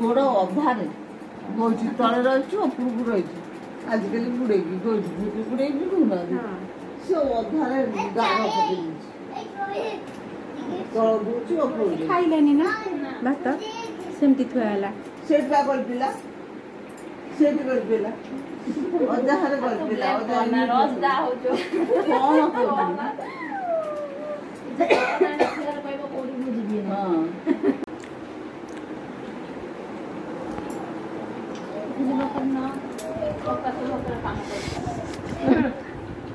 गोड़ अधारे गोजी तले रही उपरकू रही आजिकल बुड़े गोजी बुड़े बुना से अधारे गाड़ तल दूसरी खाइलानी ना भात सेमती थुआला से करपिला से करपिला अधारे करपिला अधारे रस दा हो जो कोन कोन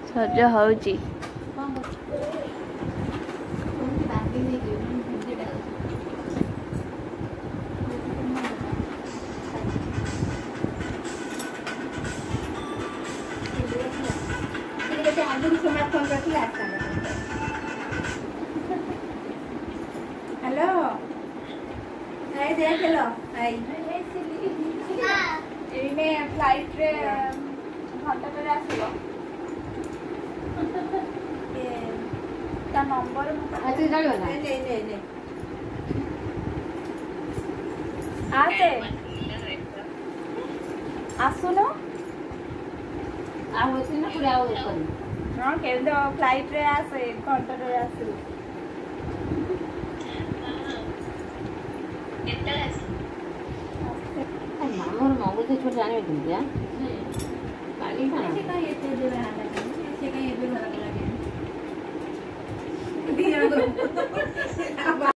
सज हौची हेलो हाय देख लो हाय एने फ्लाइट रे घंटा रे आसीबो ए ता नंबर आते जायो ना नहीं आते आसुनो आवसी ना पूरा आव कर हां केंद्र फ्लाइट रे आसे घंटा रे आसे मामूर मंगल से छोड़ जाने में दिया काली का से का ये ते दे रहा है से का ये भी लगा लगे दिया